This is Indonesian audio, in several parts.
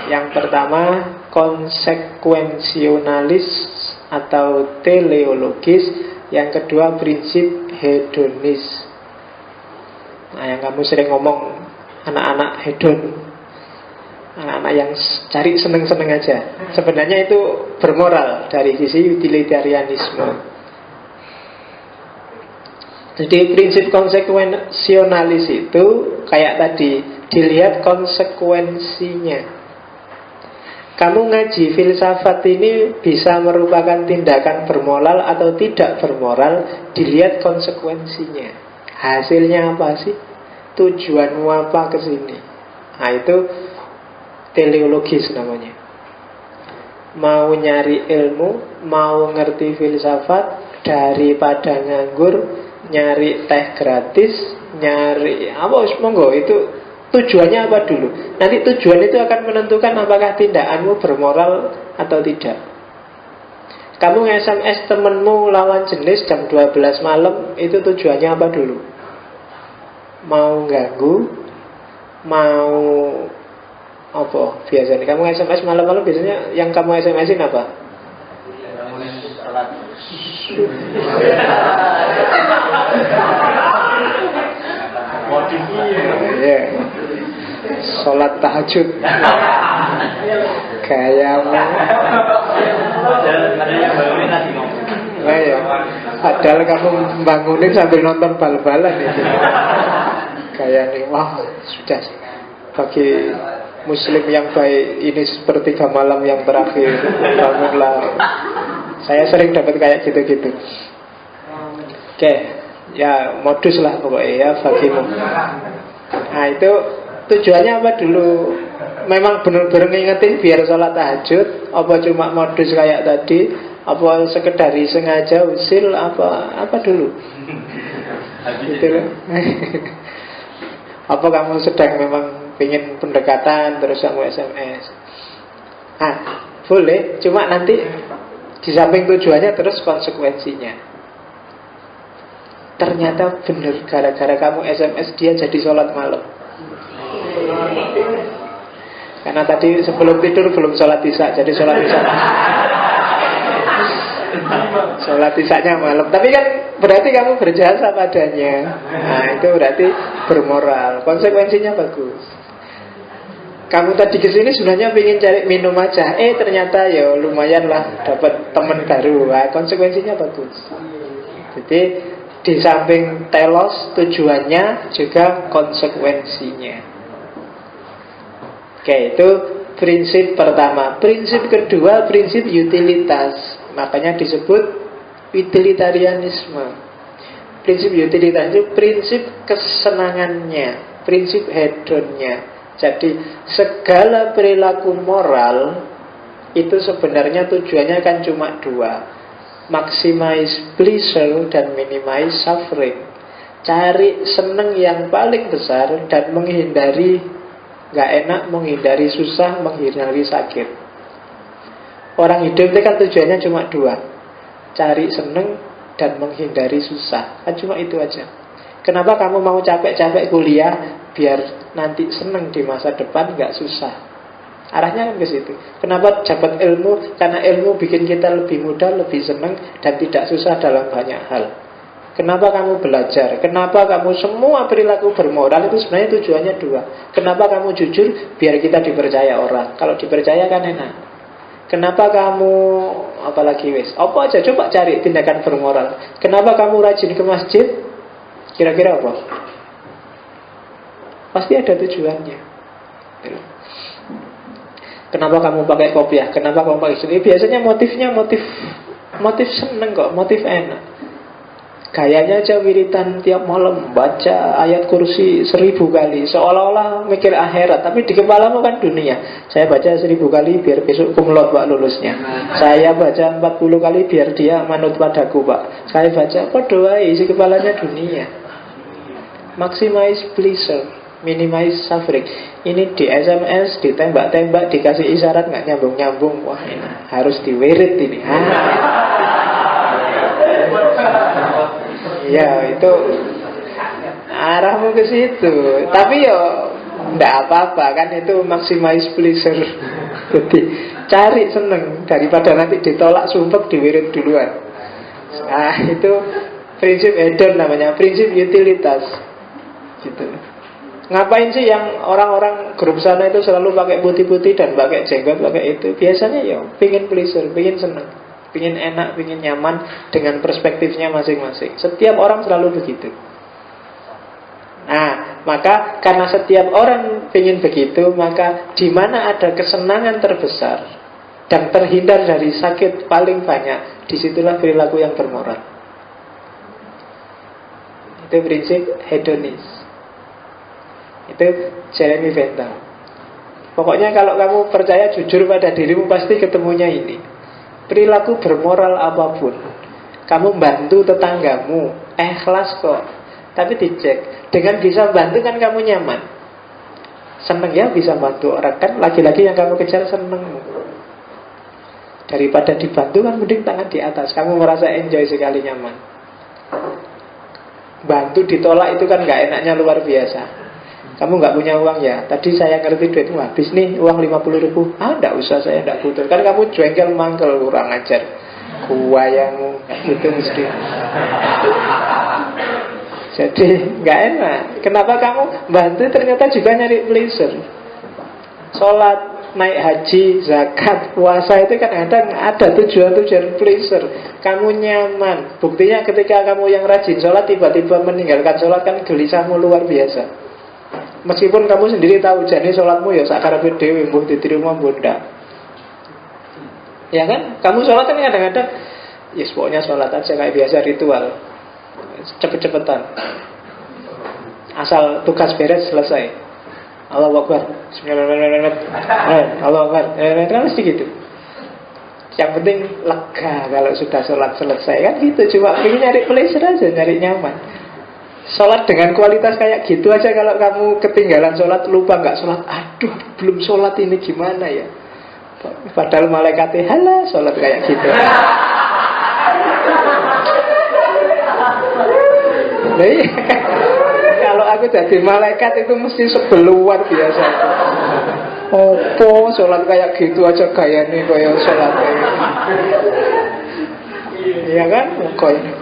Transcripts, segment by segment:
Yang pertama konsekuensionalis atau teleologis. Yang kedua prinsip hedonis. Nah, yang kamu sering ngomong anak-anak hedon, anak-anak yang cari seneng-seneng aja, sebenarnya itu bermoral dari sisi utilitarianisme. Jadi prinsip konsekuensionalis itu kayak tadi, dilihat konsekuensinya. Kamu ngaji filsafat ini bisa merupakan tindakan bermoral atau tidak bermoral, dilihat konsekuensinya. Hasilnya apa sih? Tujuanmu apa ke sini? Nah, itu teleologis namanya. Mau nyari ilmu, mau ngerti filsafat, daripada nganggur nyari teh gratis, nyari apa monggo, itu tujuannya apa dulu. Nanti tujuan itu akan menentukan apakah tindakanmu bermoral atau tidak. Kamu SMS temenmu lawan jenis jam 12 malam, itu tujuannya apa dulu? Mau ganggu? Mau apa biasanya? Kamu SMS malam-malam biasanya yang kamu SMS-in apa? Yeah. Sholat tahajud. Gayamu. Nah, ya. Padahal kamu bangunin sambil nonton bal-balan itu. Gayanya, wah sudah. Bagi Muslim yang baik, ini sepertiga malam yang terakhir. Bangunlah. Saya sering dapat kayak gitu-gitu. Oke, ya modus lah pokoknya ya bagimu. Nah itu tujuannya apa dulu? Memang benar-benar ngingetin biar sholat tahajud, apa cuma modus kayak tadi, apa sekedar sengaja usil, apa dulu? Gitu loh. Apa kamu sedang memang pengen pendekatan terus kamu SMS? Ah, boleh, cuma nanti di samping tujuannya terus konsekuensinya. Ternyata benar gara-gara kamu SMS dia jadi sholat malam. Karena tadi sebelum tidur belum sholat isya, jadi sholat isya. Sholat isyanya malam. Tapi kan berarti kamu berjasa padanya. Nah itu berarti bermoral. Konsekuensinya bagus. Kamu tadi kesini sebenarnya ingin cari minum aja, ternyata ya lumayan lah dapat teman baru. Nah, konsekuensinya bagus. Jadi di samping telos tujuannya juga konsekuensinya. Oke, itu prinsip pertama. Prinsip kedua, prinsip utilitas. Makanya disebut utilitarianisme. Prinsip utilitas itu prinsip kesenangannya, prinsip hedonnya. Jadi segala perilaku moral itu sebenarnya tujuannya kan cuma dua: maximize pleasure dan minimize suffering. Cari seneng yang paling besar dan menghindari gak enak, menghindari susah, menghindari sakit. Orang hidup itu kan tujuannya cuma dua: cari seneng dan menghindari susah. Kan cuma itu aja. Kenapa kamu mau capek-capek kuliah? Biar nanti seneng di masa depan, gak susah. Arahnya kan ke situ. Kenapa dapat ilmu? Karena ilmu bikin kita lebih mudah, lebih senang, dan tidak susah dalam banyak hal. Kenapa kamu belajar? Kenapa kamu semua perilaku bermoral itu sebenarnya tujuannya dua. Kenapa kamu jujur? Biar kita dipercaya orang. Kalau dipercaya kan enak. Kenapa kamu apalagi wis? Apa aja coba cari tindakan bermoral. Kenapa kamu rajin ke masjid? Kira-kira apa? Pasti ada tujuannya. Kenapa kamu pakai kopiah? Kenapa kamu pakai sini? Biasanya motifnya motif seneng kok, motif enak. Gayanya aja wiritan tiap malam, baca ayat kursi 1000 kali, seolah-olah mikir akhirat, tapi di kepalamu kan dunia. Saya baca 1000 kali biar besok kumlot Pak lulusnya. Saya baca 40 kali biar dia manut padaku Pak. Saya baca apa doa isi kepalanya dunia. Maximize pleasure, minimize suffering. Ini di SMS, ditembak-tembak, dikasih isyarat nggak nyambung-nyambung. Wah ini harus diwirit ini. Ya itu arahmu ke situ. Tapi ya nggak apa-apa kan, itu maximize pleasure. Jadi cari seneng daripada nanti ditolak sumpek diwirit duluan. Nah itu prinsip hedon namanya, prinsip utilitas gitu. Ngapain sih yang orang-orang grup sana itu selalu pakai putih-putih dan pakai jenggot, pakai itu? Biasanya ya pingin pleasure, pingin seneng, pingin enak, pingin nyaman dengan perspektifnya masing-masing. Setiap orang selalu begitu. Nah, maka karena setiap orang pingin begitu, maka di mana ada kesenangan terbesar dan terhindar dari sakit paling banyak, disitulah perilaku yang bermoral. Itu prinsip hedonis. Itu Jeremy Bentham. Pokoknya kalau kamu percaya jujur pada dirimu, pasti ketemunya ini. Perilaku bermoral apapun, kamu bantu tetanggamu, ikhlas kok. Tapi dicek, dengan bisa bantu kan kamu nyaman, seneng ya bisa bantu orang. Kan lagi-lagi yang kamu kejar seneng. Daripada dibantu kan mending tangan di atas, kamu merasa enjoy sekali, nyaman. Bantu ditolak itu kan gak enaknya luar biasa. Kamu nggak punya uang ya, tadi saya ngerti duitmu habis nih, uang 50.000. Nggak usah, saya nggak butuh. Kan kamu jengkel mangkel, kurang ajar. Kuayamu itu mesti. Jadi nggak enak. Kenapa kamu bantu ternyata juga nyari pleasure? Sholat, naik haji, zakat, puasa itu kan ada tujuan-tujuan pleasure. Kamu nyaman. Buktinya ketika kamu yang rajin sholat tiba-tiba meninggalkan sholat, kan gelisahmu luar biasa. Meskipun kamu sendiri tahu jadi sholatmu ya sakarepe dhewe, mbuh diterima bunda. Ya kan? Kamu sholat kan kadang-kadang yes, pokoknya sholat aja kayak biasa, ritual. Cepet-cepetan. Asal tugas beres selesai. Allahu Akbar. Bismillahirrahmanirrahim. Allahu Akbar. Kan mesti gitu. Yang penting lega kalau sudah sholat selesai, kan gitu. Cuma ingin nyari pleasure aja, nyari nyaman. Sholat dengan kualitas kayak gitu aja, kalau kamu ketinggalan sholat, lupa nggak sholat, aduh belum sholat ini gimana ya. Padahal malaikatnya halah sholat kayak gitu. Kalau aku jadi malaikat itu mesti sebel luar biasa. Opo sholat kayak gitu aja gayanya kayak sholat kayak gitu. Iya kan?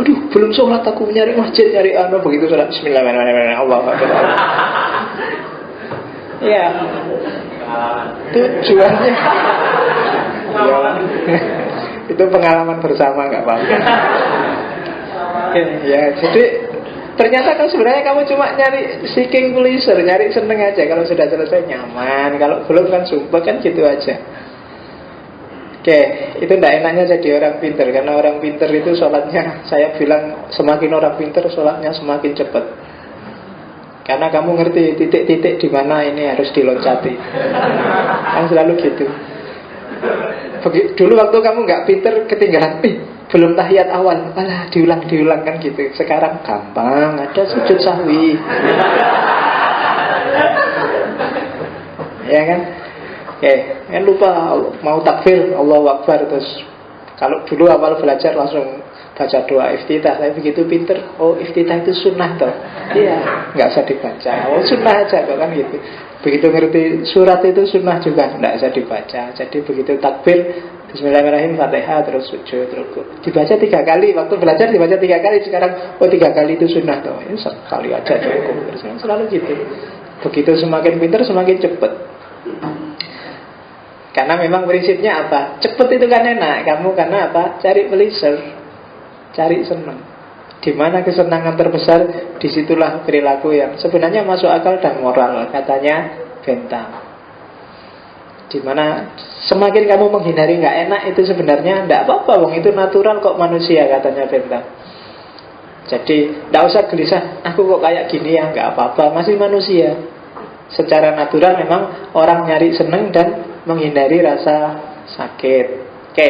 Aduh belum sholat, aku nyari masjid, nyari begitu sholat bismillahirrahmanirrahim, Allahu Akbar. Iya. Tujuannya ya, itu pengalaman bersama, nggak apa-apa. Ya, jadi ternyata kan sebenarnya kamu cuma nyari seeking pleasure, nyari seneng aja. Kalau sudah selesai nyaman, kalau belum kan sumpah, kan gitu aja. Oke, itu tidak enaknya jadi orang pinter. Karena orang pinter itu sholatnya, saya bilang semakin orang pinter sholatnya semakin cepat. Karena kamu ngerti titik-titik di mana ini harus diloncati. Kan selalu gitu. Dulu waktu kamu nggak pinter, ketinggalan, belum tahiyat awal, alah diulang kan gitu. Sekarang gampang, ada sujud sahwi. Ya kan? Oke, kan lupa mau takbir, Allahu Akbar. Terus kalau dulu awal belajar langsung baca doa iftitah. Tapi begitu pinter, oh iftitah itu sunnah toh. Iya, nggak usah dibaca. Oh sunnah aja kok, kan gitu. Begitu ngerti surat itu sunnah juga, nggak usah dibaca. Jadi begitu takbir, bismillahirrahmanirrahim, Fatihah, terus sujud, terus dibaca 3 kali. Waktu belajar dibaca 3 kali, sekarang oh 3 kali itu sunnah toh. Ini sekali aja cukup. Selalu gitu. Begitu semakin pinter semakin cepet. Karena memang prinsipnya apa? Cepet itu kan enak. Kamu karena apa? Cari pleasure, cari senang. Di mana kesenangan terbesar, disitulah perilaku yang sebenarnya masuk akal dan moral, katanya Bentham. Di mana semakin kamu menghindari nggak enak, itu sebenarnya nggak apa-apa, wong itu natural kok manusia, katanya Bentham. Jadi nggak usah gelisah, aku kok kayak gini ya, nggak apa-apa, masih manusia. Secara natural memang orang nyari seneng dan menghindari rasa sakit. Oke.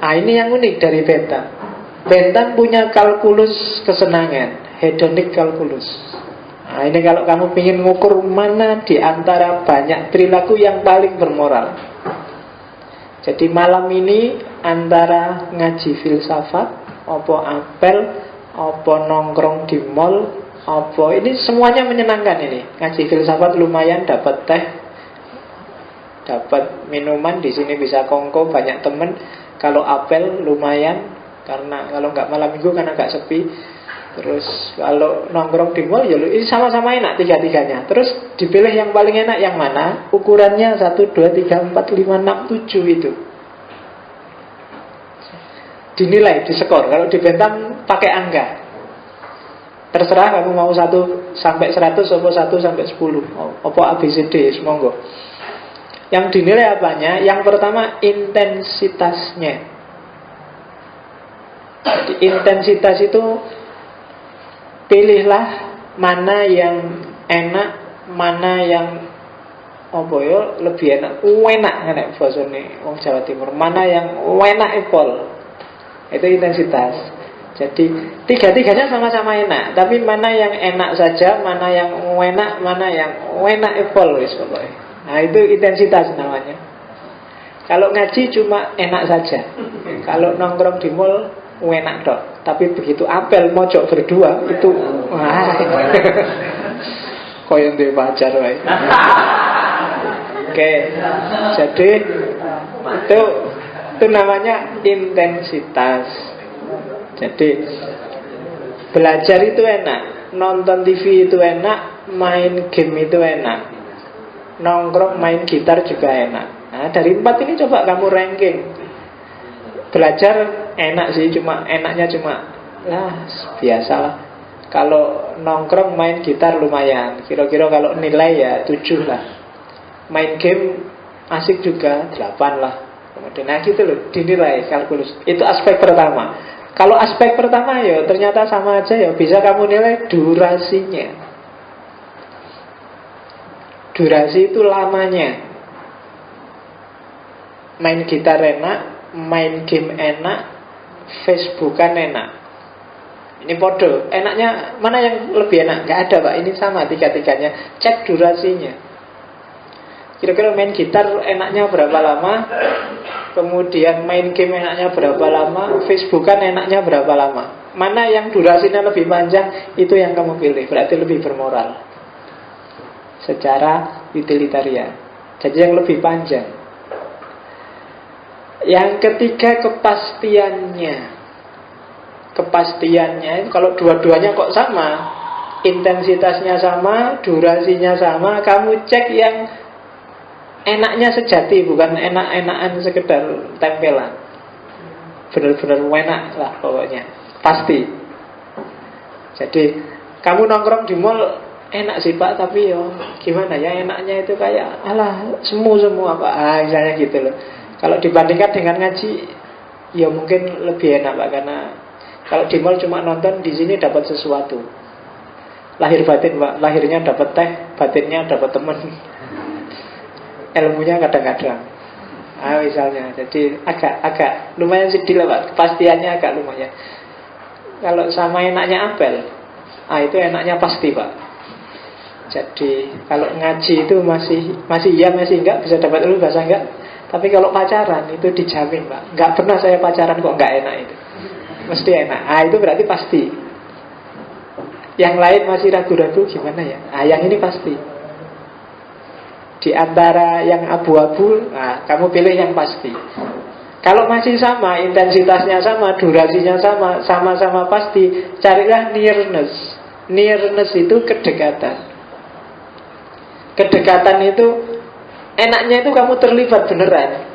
Nah ini yang unik dari Bentham. Bentham punya kalkulus kesenangan, hedonic kalkulus. Nah ini kalau kamu ingin mengukur mana di antara banyak perilaku yang paling bermoral. Jadi malam ini antara ngaji filsafat, opo apel, opo nongkrong di mall, opo ini semuanya menyenangkan ini. Ngaji filsafat lumayan dapat teh, dapat minuman, di sini bisa kongko, banyak temen. Kalau apel lumayan, karena kalau nggak malam minggu kan agak sepi. Terus kalau nongkrong di mall ya ini sama-sama enak tiga-tiganya. Terus dipilih yang paling enak yang mana? Ukurannya 1, 2, 3, 4, 5, 6, 7 itu. Dinilai, diskor. Kalau dibentang pakai angka. Terserah kamu mau 1 sampai 100 atau 1 sampai 10 apa ABCD, semonggo. Yang dinilai apanya? Yang pertama intensitasnya. Jadi intensitas itu pilihlah mana yang enak, mana yang lebih enak. Enak nek basane wong Jawa Timur. Mana yang enak epol. Itu intensitas. Jadi tiga-tiganya sama-sama enak, tapi mana yang enak saja, mana yang enak, mana yang enak epol wis pokoknya. Nah, itu intensitas namanya. Kalau ngaji cuma enak saja. Kalau nongkrong di mall enak dok. Tapi begitu apel mojok berdua itu koyo ndek pacar wae. Oke. Jadi itu namanya intensitas. Jadi belajar itu enak, nonton TV itu enak, main game itu enak, nongkrong main gitar juga enak. Nah, dari 4 ini coba kamu ranking. Belajar enak sih, cuma enaknya cuma biasalah. Kalau nongkrong main gitar lumayan, kira-kira kalau nilai ya 7 lah. Main game asik juga 8 lah. Kemudian nah gitu loh, dinilai kalkulus. Itu aspek pertama. Kalau aspek pertama ya ternyata sama aja ya, bisa kamu nilai durasinya. Durasi itu lamanya. Main gitar enak, main game enak, Facebookan enak. Ini podo, enaknya mana yang lebih enak? Gak ada pak, ini sama tiga-tiganya. Cek durasinya. Kira-kira main gitar enaknya berapa lama? Kemudian main game enaknya berapa lama? Facebookan enaknya berapa lama? Mana yang durasinya lebih panjang? Itu yang kamu pilih, berarti lebih bermoral secara utilitarian. Jadi yang lebih panjang. Yang ketiga kepastiannya. Kepastiannya kalau dua-duanya kok sama, intensitasnya sama, durasinya sama, kamu cek yang enaknya sejati, bukan enak-enakan sekedar tempelan. Benar-benar enak lah pokoknya, pasti. Jadi kamu nongkrong di mall enak sih pak, tapi yo gimana ya, enaknya itu kayak alah semua pak, misalnya gitu loh. Kalau dibandingkan dengan ngaji, ya mungkin lebih enak pak, karena kalau di mall cuma nonton, di sini dapat sesuatu. Lahir batin pak, lahirnya dapat teh, batinnya dapat teman. Ilmunya kadang-kadang misalnya, jadi agak lumayan sedih lah pak, kepastiannya agak lumayan. Kalau sama enaknya apel, itu enaknya pasti pak. Jadi kalau ngaji itu masih iya masih enggak, bisa dapat ilmu bahasa enggak. Tapi kalau pacaran itu dijamin pak, enggak pernah saya pacaran kok enggak enak itu, mesti enak. Itu berarti pasti. Yang lain masih ragu-ragu gimana ya, yang ini pasti. Di antara yang abu-abu, kamu pilih yang pasti. Kalau masih sama, intensitasnya sama, durasinya sama, sama-sama pasti, carilah nearness. Nearness itu kedekatan. Kedekatan itu enaknya itu kamu terlibat beneran.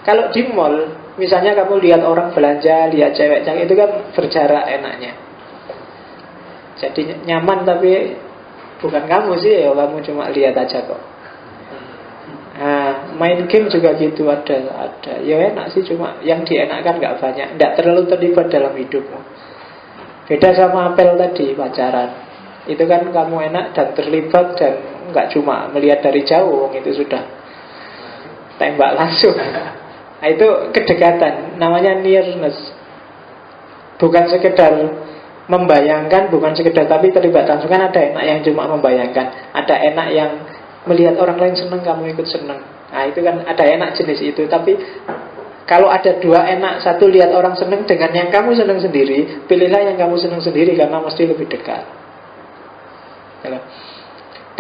Kalau di mall, misalnya kamu lihat orang belanja, lihat cewek cantik, itu kan berjarak enaknya. Jadi nyaman, tapi bukan kamu sih ya, kamu cuma lihat aja kok. Main game juga gitu, ada ya enak sih, cuma yang dienakkan gak banyak, tidak terlalu terlibat dalam hidupmu. Beda sama apel tadi, pacaran. Itu kan kamu enak dan terlibat, dan gak cuma melihat dari jauh, itu sudah tembak langsung. Itu kedekatan, namanya nearness. Bukan sekedar membayangkan, bukan sekedar tapi terlibat langsung. Kan ada enak yang cuma membayangkan, ada enak yang melihat orang lain senang, kamu ikut senang. Itu kan ada enak jenis itu. Tapi kalau ada dua enak, satu lihat orang senang dengan yang kamu senang sendiri, pilihlah yang kamu senang sendiri, karena mesti lebih dekat.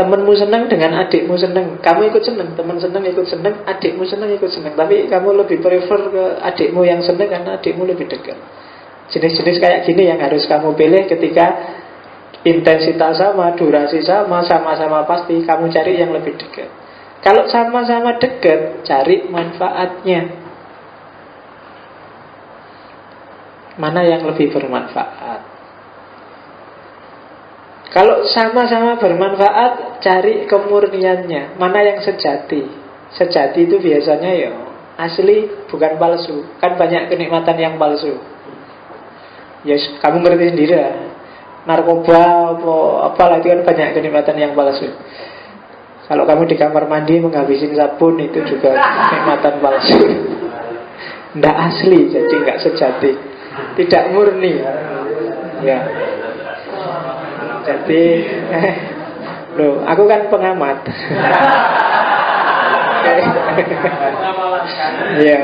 Temenmu senang dengan adikmu senang, kamu ikut senang. Teman senang ikut senang, adikmu senang ikut senang. Tapi kamu lebih prefer ke adikmu yang senang karena adikmu lebih dekat. Jenis-jenis kayak gini yang harus kamu pilih ketika intensitas sama, durasi sama, sama-sama pasti. Kamu cari yang lebih dekat. Kalau sama-sama dekat, cari manfaatnya. Mana yang lebih bermanfaat? Kalau sama-sama bermanfaat, cari kemurniannya. Mana yang sejati? Sejati itu biasanya ya asli, bukan palsu. Kan banyak kenikmatan yang palsu. Ya kamu ngerti sendiri lah. Narkoba, apalah itu kan banyak kenikmatan yang palsu. Kalau kamu di kamar mandi menghabisin sabun, itu juga kenikmatan palsu. Tidak asli, jadi nggak sejati. Tidak murni. Ya. Jadi, loh, aku kan pengamat. Ya,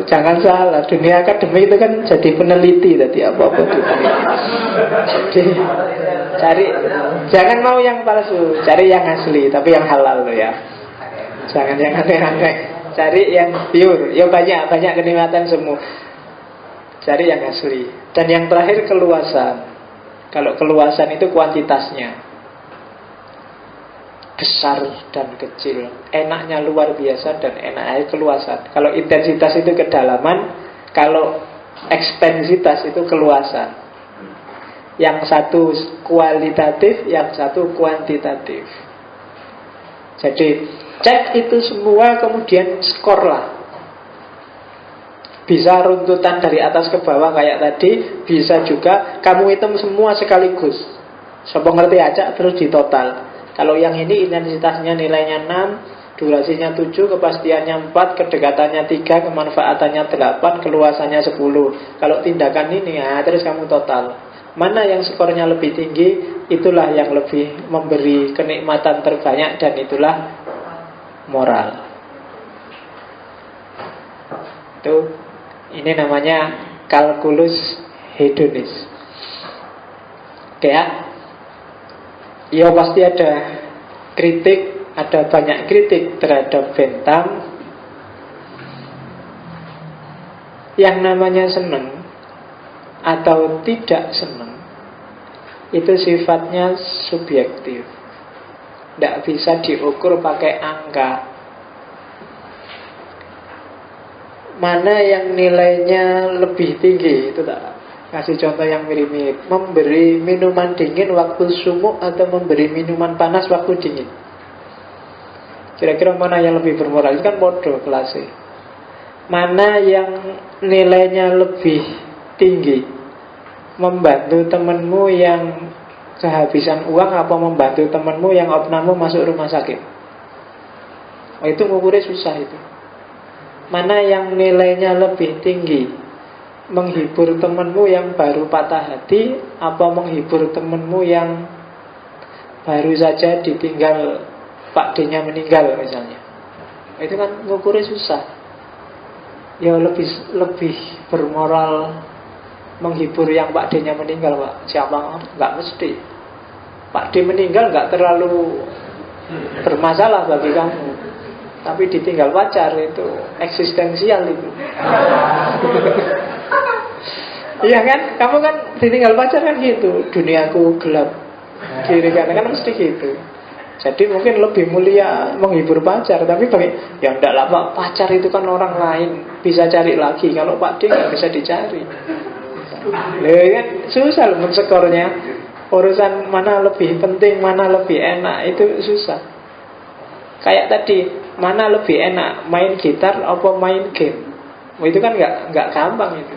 jangan salah. Dunia akademik itu kan jadi peneliti tadi apa-apa Jadi cari, jangan mau yang palsu, cari yang asli, tapi yang halal loh ya. Jangan yang aneh-aneh. Cari yang pure. Ya banyak kenikmatan semua. Cari yang asli. Dan yang terakhir keluasan. Kalau keluasan itu kuantitasnya, besar dan kecil. Enaknya luar biasa dan enaknya keluasan. Kalau intensitas itu kedalaman, kalau ekstensitas itu keluasan. Yang satu kualitatif, yang satu kuantitatif. Jadi cek itu semua, kemudian skor lah. Bisa runtutan dari atas ke bawah kayak tadi, bisa juga kamu hitung semua sekaligus. Sopo ngerti aja terus ditotal. Kalau yang ini intensitasnya nilainya 6, durasinya 7, kepastiannya 4, kedekatannya 3, kemanfaatannya 8, keluasannya 10. Kalau tindakan ini, terus kamu total. Mana yang skornya lebih tinggi, itulah yang lebih memberi kenikmatan terbanyak, dan itulah moral. Itu, ini namanya kalkulus hedonis. Oke ya. Ya pasti ada kritik, ada banyak kritik terhadap Bentham. Yang namanya senang atau tidak senang itu sifatnya subjektif, tidak bisa diukur pakai angka. Mana yang nilainya lebih tinggi, itu tak kasih contoh yang mirip-mirip. Memberi minuman dingin waktu sumuk atau memberi minuman panas waktu dingin. Kira-kira mana yang lebih bermoral? Itu kan bodoh kelasnya. Mana yang nilainya lebih tinggi? Membantu temanmu yang kehabisan uang apa membantu temanmu yang opname masuk rumah sakit? Oh, itu ngukurnya susah itu. Mana yang nilainya lebih tinggi? Menghibur temanmu yang baru patah hati apa menghibur temanmu yang baru saja ditinggal Pak D-nya meninggal misalnya? Itu kan ngukurnya susah. Ya lebih bermoral menghibur yang Pak D-nya meninggal, Pak. Siapa? Nggak mesti. Pak D meninggal nggak terlalu bermasalah bagi kamu, tapi ditinggal pacar itu eksistensial itu. Iya kan? Kamu kan ditinggal pacar kan gitu. Duniaku gelap kiri kanan kan mesti gitu. Jadi mungkin lebih mulia menghibur pacar. Tapi bagi, ya enggak lah Pak, pacar itu kan orang lain, bisa cari lagi. Kalau Pak D nggak bisa dicari. Loh kan susah loh menskornya. Urusan mana lebih penting, mana lebih enak, itu susah. Kayak tadi, mana lebih enak, main gitar apa main game? Itu kan nggak gampang itu.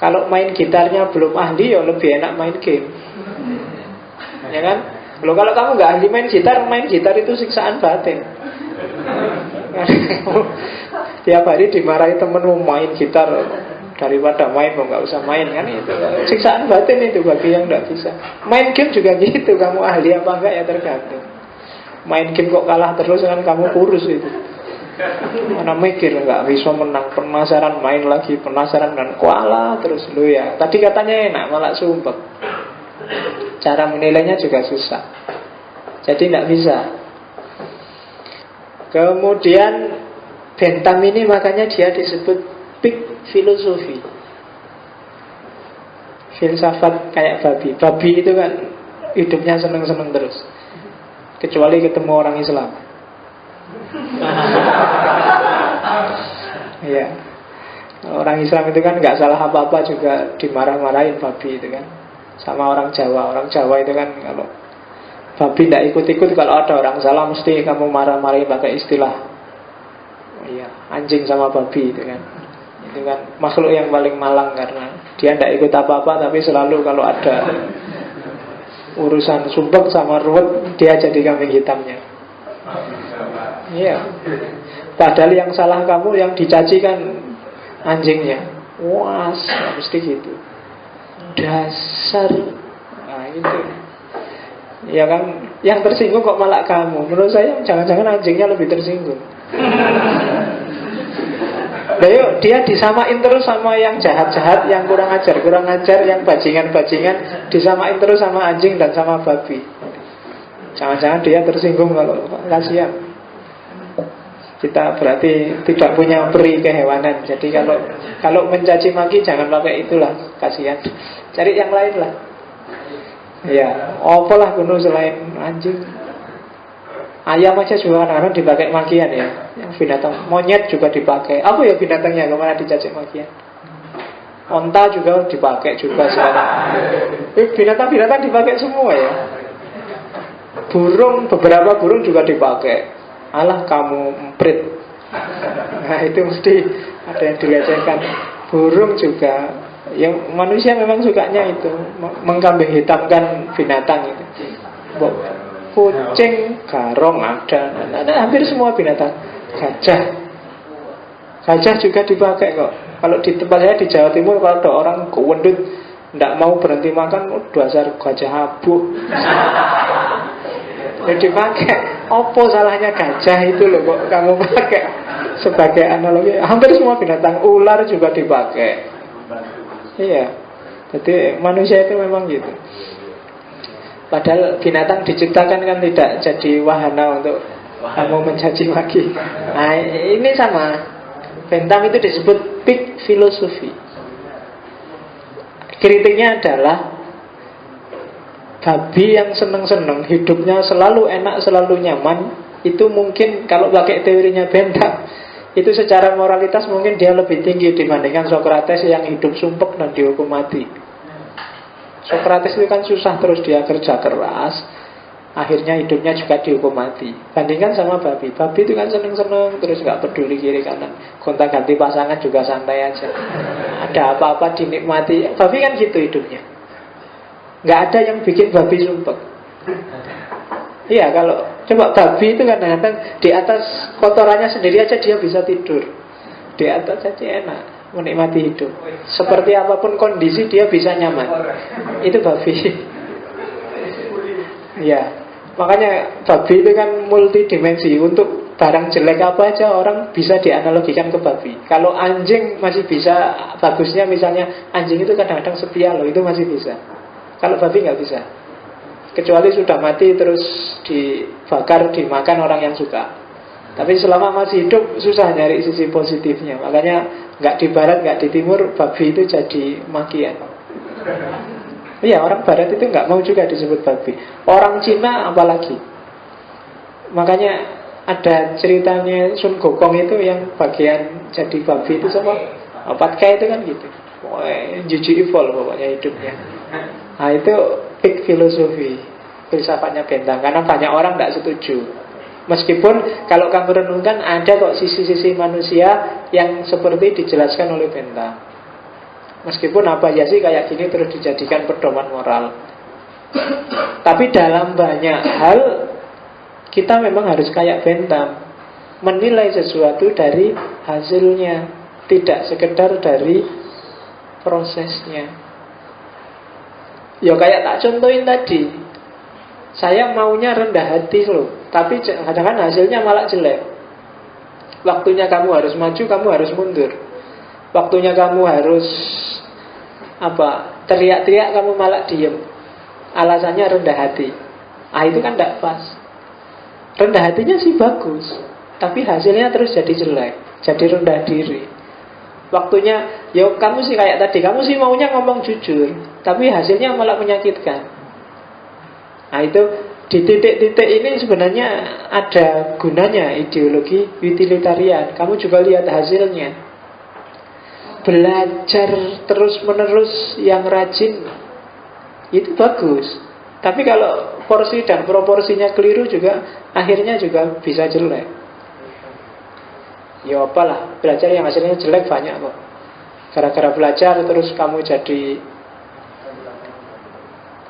Kalau main gitarnya belum ahli, ya lebih enak main game. Ya kan? Loh, kalau kamu nggak ahli main gitar itu siksaan batin. Tiap hari dimarahi temenmu main gitar, daripada main nggak usah main kan itu. Siksaan batin itu bagi yang nggak bisa. Main game juga gitu, kamu ahli apa enggak ya tergantung. Main game kok kalah terus kan kamu kurus itu. Mana mikir nggak bisa menang, penasaran main lagi, penasaran dan kalah terus lu ya. Tadi katanya enak malah sumpah. Cara menilainya juga susah. Jadi tidak bisa. Kemudian Bentham ini makanya dia disebut big filosofi, filsafat kayak babi. Babi itu kan hidupnya seneng-seneng terus, kecuali ketemu orang Islam. Iya. Orang Islam itu kan nggak salah apa-apa juga dimarah-marahin babi itu kan. Sama orang Jawa. Orang Jawa itu kan kalau babi tidak ikut-ikut, kalau ada orang salah mesti kamu marah-marahin pakai istilah, iya, anjing sama babi itu kan. Itu kan makhluk yang paling malang karena dia tidak ikut apa-apa, tapi selalu kalau ada urusan sumpek sama ruwet dia jadi kambing hitamnya. Iya. Padahal yang salah kamu, yang dicaci kan anjingnya. Wah, mesti gitu. Dasar. Nah itu. Ya kan, yang tersinggung kok malah kamu. Menurut saya jangan-jangan anjingnya lebih tersinggung. Nah, yuk, dia disamain terus sama yang jahat-jahat, yang kurang ajar, yang bajingan-bajingan, disamain terus sama anjing dan sama babi. Jangan-jangan dia tersinggung kalau kasihan. Kita berarti tidak punya peri kehewanan. Jadi kalau mencaci maki jangan pakai itulah, kasihan. Cari yang lain lah. Ya, apalah kuno selain anjing. Ayam aja juga kadang-kadang dipakai makian ya. Yang binatang monyet juga dipakai. Apa ya binatangnya kemana dicaci makian? Onta juga dipakai juga sekarang. Binatang-binatang dipakai semua ya. Burung, beberapa burung juga dipakai. Alah kamu emprit. Nah itu mesti ada yang dilecehkan. Burung juga. Yang manusia memang sukanya itu mengkambing hitamkan binatang itu. Kucing, garong ada hampir semua binatang. Gajah juga dipakai kok. Kalau di tempat saya di Jawa Timur, kalau ada orang kewendut tidak mau berhenti makan, dasar gajah abuh. Ya dipakai. Apa salahnya gajah itu loh kok kamu pakai sebagai analogi? Hampir semua binatang. Ular juga dipakai. Iya. Jadi manusia itu memang gitu. Padahal binatang diciptakan kan tidak jadi wahana untuk kamu mencaci maki. Nah ini sama. Bentham itu disebut big filosofi. Kritiknya adalah babi yang seneng-seneng, hidupnya selalu enak, selalu nyaman. Itu mungkin kalau pakai teorinya Bentham, itu secara moralitas mungkin dia lebih tinggi dibandingkan Socrates yang hidup sumpek dan dihukum mati. Socrates itu kan susah terus, dia kerja keras, akhirnya hidupnya juga dihukum mati. Bandingkan sama babi. Babi itu kan seneng-seneng terus, gak peduli kiri kanan, gonta-ganti pasangan juga santai aja. Ada apa-apa dinikmati. Babi kan gitu hidupnya. Gak ada yang bikin babi sumpek. Iya, kalau coba babi itu kadang-kadang di atas kotorannya sendiri aja dia bisa tidur. Di atas aja enak, menikmati hidup. Seperti apapun kondisi dia bisa nyaman. Itu babi. Ya, makanya babi itu kan multidimensi. Untuk barang jelek apa aja orang bisa dianalogikan ke babi. Kalau anjing masih bisa, bagusnya misalnya anjing itu kadang-kadang setia loh, itu masih bisa. Kalau babi nggak bisa. Kecuali sudah mati terus dibakar, dimakan orang yang suka. Tapi selama masih hidup susah nyari sisi positifnya. Makanya nggak di barat, nggak di timur, babi itu jadi makian. Iya, orang barat itu nggak mau juga disebut babi. Orang Cina apalagi. Makanya ada ceritanya Sun Gokong itu yang bagian jadi babi itu sama Patkai itu kan gitu. Jiji evil pokoknya hidupnya. Nah itu big filosofi, filsafatnya Bentham. Karena banyak orang tidak setuju. Meskipun kalau kamu renungkan ada kok sisi-sisi manusia yang seperti dijelaskan oleh Bentham. Meskipun apa ya sih kayak gini terus dijadikan pedoman moral. Tapi dalam banyak hal kita memang harus kayak Bentham, menilai sesuatu dari hasilnya, tidak sekedar dari prosesnya. Ya kayak tak contohin tadi, saya maunya rendah hati loh, tapi kadang-kadang hasilnya malah jelek. Waktunya kamu harus maju, kamu harus mundur. Waktunya kamu harus teriak-teriak, kamu malah diem. Alasannya rendah hati. Ah itu kan tidak pas. Rendah hatinya sih bagus, tapi hasilnya terus jadi jelek, jadi rendah diri. Waktunya, ya kamu sih kayak tadi, kamu sih maunya ngomong jujur, tapi hasilnya malah menyakitkan. Nah itu, di titik-titik ini sebenarnya ada gunanya ideologi utilitarian. Kamu juga lihat hasilnya. Belajar terus-menerus yang rajin, itu bagus. Tapi kalau porsi dan proporsinya keliru juga, akhirnya juga bisa jelek. Ya apalah, belajar yang hasilnya jelek banyak kok. Gara-gara belajar terus kamu jadi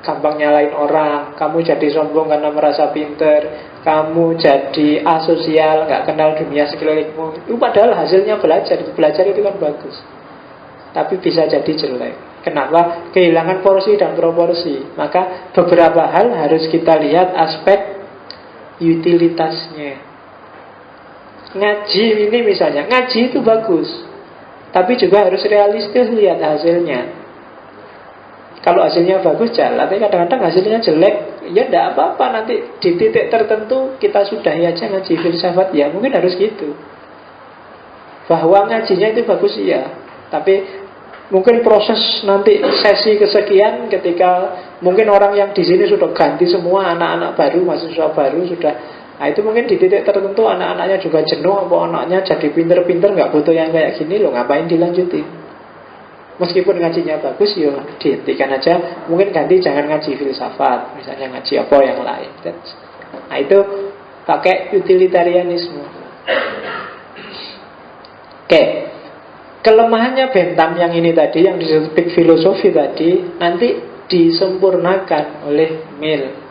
gampang nyalain orang, kamu jadi sombong karena merasa pinter, kamu jadi asosial, gak kenal dunia sekelilingmu. Itu padahal hasilnya belajar itu kan bagus. Tapi bisa jadi jelek. Kenapa? Kehilangan porsi dan proporsi. Maka beberapa hal harus kita lihat aspek utilitasnya. Ngaji ini misalnya, ngaji itu bagus, tapi juga harus realistis lihat hasilnya. Kalau hasilnya bagus jalan, tapi kadang-kadang hasilnya jelek, ya tidak apa-apa, nanti di titik tertentu kita sudahi aja ngaji filsafat. Ya mungkin harus gitu. Bahwa ngajinya itu bagus iya, tapi mungkin proses nanti sesi kesekian ketika mungkin orang yang di sini sudah ganti semua, anak-anak baru, mahasiswa baru sudah. Nah itu mungkin di titik tertentu anak-anaknya juga jenuh, apa anaknya jadi pinter-pinter, nggak butuh yang kayak gini loh, ngapain dilanjutin? Meskipun ngajinya bagus, ya dihentikan aja. Mungkin ganti jangan ngaji filsafat, misalnya ngaji apa yang lain. Nah itu pakai utilitarianisme. Oke. Kelemahannya Bentham yang ini tadi, yang disebut filosofi tadi, nanti disempurnakan oleh Mill.